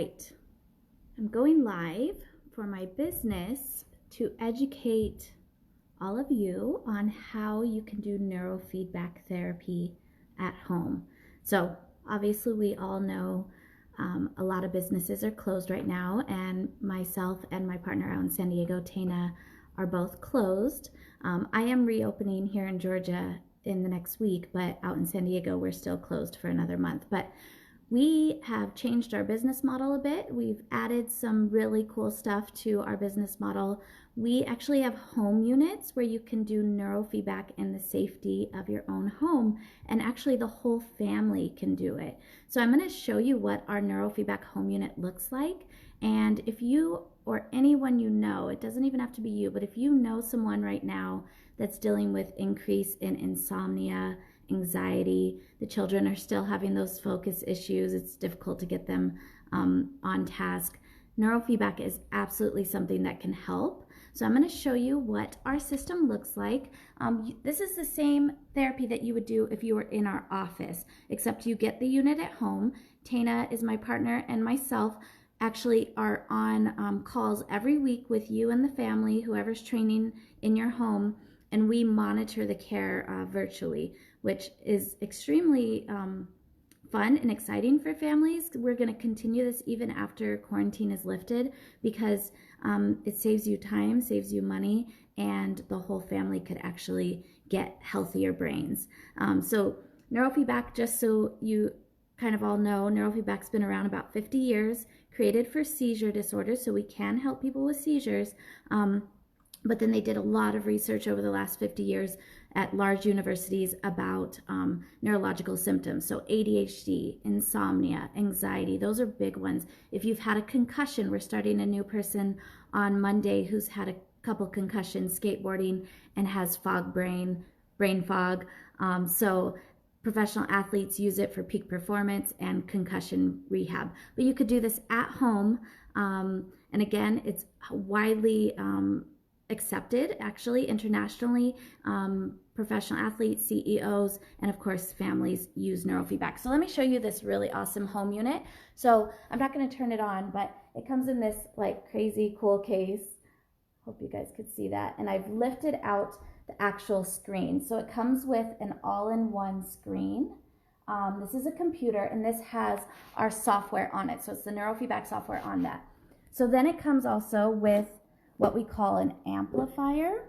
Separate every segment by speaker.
Speaker 1: right, I'm going live for my business to educate all of you on how you can do neurofeedback therapy at home. So obviously we all know a lot of businesses are closed right now, and myself and my partner out in San Diego, Tana, are both closed. I am reopening here in Georgia in the next week, but out in San Diego we're still closed for another month. But we have changed our business model a bit. We've added some really cool stuff to our business model. We actually have home units where you can do neurofeedback in the safety of your own home, and actually the whole family can do it. So I'm going to show you what our neurofeedback home unit looks like. And if you or anyone you know, it doesn't even have to be you, but if you know someone right now that's dealing with increase in insomnia, anxiety, the children are still having those focus issues, it's difficult to get them on task, neurofeedback is absolutely something that can help. So I'm going to show you what our system looks like. This is the same therapy that you would do if you were in our office, except you get the unit at home. Tana is my partner, and myself actually are on calls every week with you and the family, whoever's training in your home, and we monitor the care virtually, which is extremely fun and exciting for families. We're going to continue this even after quarantine is lifted, because it saves you time, saves you money, and the whole family could actually get healthier brains. So neurofeedback, just so you kind of all know, neurofeedback's been around about 50 years, created for seizure disorders, so we can help people with seizures. But then they did a lot of research over the last 50 years at large universities about neurological symptoms. So ADHD, insomnia, anxiety, those are big ones. If you've had a concussion, we're starting a new person on Monday who's had a couple concussions skateboarding and has brain fog. So professional athletes use it for peak performance and concussion rehab. But you could do this at home. And again, it's widely accepted actually internationally. Professional athletes, CEOs, and of course families use neurofeedback. So let me show you this really awesome home unit. So I'm not going to turn it on, but it comes in this like crazy cool case. Hope you guys could see that. And I've lifted out the actual screen. So it comes with an all-in-one screen. This is a computer, and this has our software on it. So it's the neurofeedback software on that. So then it comes also with what we call an amplifier.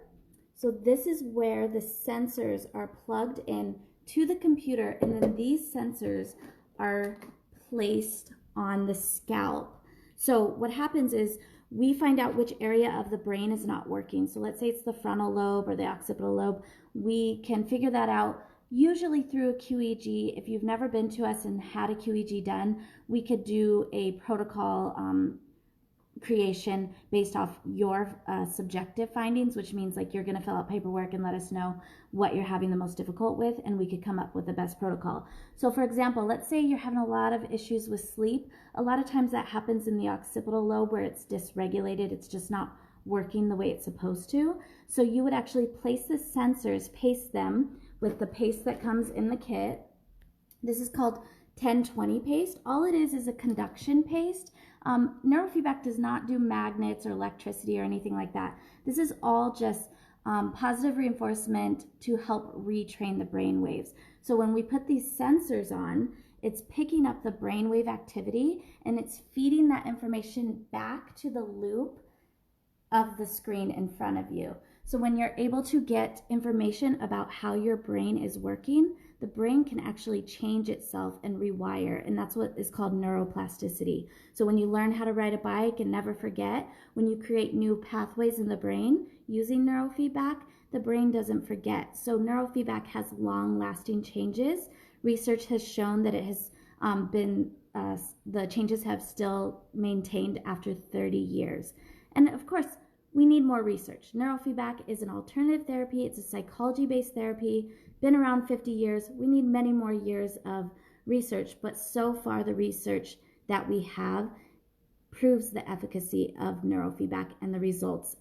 Speaker 1: So this is where the sensors are plugged in to the computer, and then these sensors are placed on the scalp. So what happens is we find out which area of the brain is not working. So let's say it's the frontal lobe or the occipital lobe. We can figure that out usually through a QEEG. If you've never been to us and had a QEEG done, we could do a protocol creation based off your subjective findings, which means like you're going to fill out paperwork and let us know what you're having the most difficult with, and we could come up with the best protocol. So for example, let's say you're having a lot of issues with sleep. A lot of times that happens in the occipital lobe where it's dysregulated. It's just not working the way it's supposed to. So you would actually place the sensors, paste them with the paste that comes in the kit. This is called 1020 paste. All it is a conduction paste. Neurofeedback does not do magnets or electricity or anything like that. This is all just positive reinforcement to help retrain the brain waves. So when we put these sensors on, it's picking up the brainwave activity, and it's feeding that information back to the loop of the screen in front of you. So when you're able to get information about how your brain is working, the brain can actually change itself and rewire, and that's what is called neuroplasticity. So when you learn how to ride a bike and never forget, when you create new pathways in the brain using neurofeedback, the brain doesn't forget. So neurofeedback has long-lasting changes. Research has shown that it has the changes have still maintained after 30 years. And of course, we need more research. Neurofeedback is an alternative therapy. It's a psychology-based therapy, been around 50 years. We need many more years of research, but so far the research that we have proves the efficacy of neurofeedback and the results.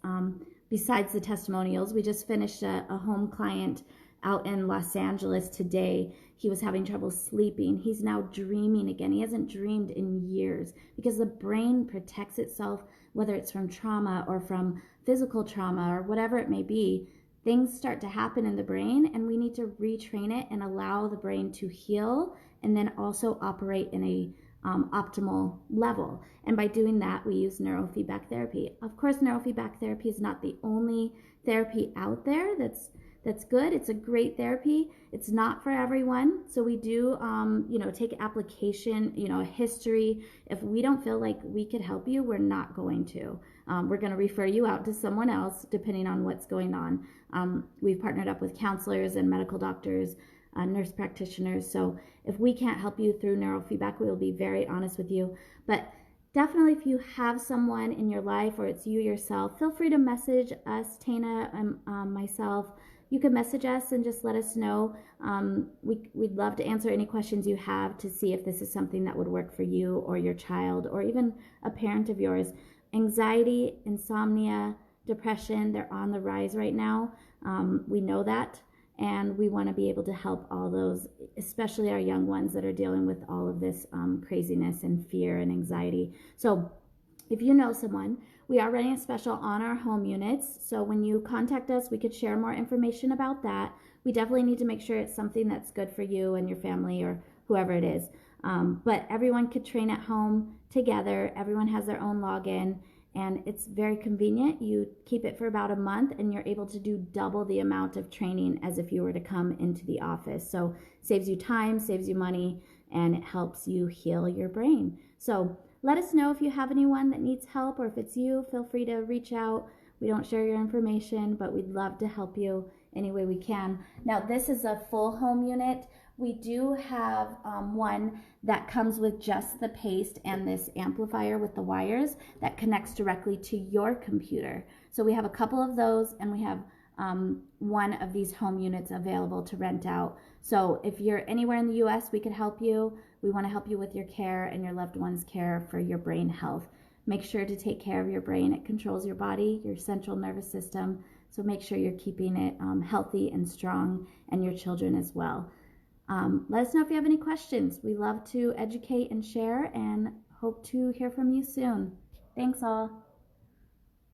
Speaker 1: Besides the testimonials, we just finished a home client out in Los Angeles today. He was having trouble sleeping. He's now dreaming again. He hasn't dreamed in years because the brain protects itself, whether it's from trauma or from physical trauma or whatever it may be. Things start to happen in the brain, and we need to retrain it and allow the brain to heal and then also operate in a optimal level. And by doing that, we use neurofeedback therapy. Of course, neurofeedback therapy is not the only therapy out there that's good. It's a great therapy. It's not for everyone. So we do, take application, a history. If we don't feel like we could help you, we're not going to. We're going to refer you out to someone else depending on what's going on. We've partnered up with counselors and medical doctors, nurse practitioners. So if we can't help you through neurofeedback, we will be very honest with you. But definitely, if you have someone in your life or it's you yourself, feel free to message us, Tana and myself. You can message us and just let us know. We'd love to answer any questions you have to see if this is something that would work for you or your child or even a parent of yours. Anxiety, insomnia, depression, they're on the rise right now. We know that. And we want to be able to help all those, especially our young ones that are dealing with all of this craziness and fear and anxiety. So if you know someone, we are running a special on our home units. So when you contact us, we could share more information about that. We definitely need to make sure it's something that's good for you and your family or whoever it is. But everyone could train at home together. Everyone has their own login. And it's very convenient. You keep it for about a month and you're able to do double the amount of training as if you were to come into the office. So saves you time, saves you money, and it helps you heal your brain. So let us know if you have anyone that needs help, or if it's you, feel free to reach out. We don't share your information, but we'd love to help you any way we can. Now, this is a full home unit. We do have one that comes with just the paste and this amplifier with the wires that connects directly to your computer. So we have a couple of those, and we have one of these home units available to rent out. So if you're anywhere in the US, we could help you. We want to help you with your care and your loved one's care for your brain health. Make sure to take care of your brain. It controls your body, your central nervous system. So make sure you're keeping it healthy and strong, and your children as well. Let us know if you have any questions. We love to educate and share, and hope to hear from you soon. Thanks all.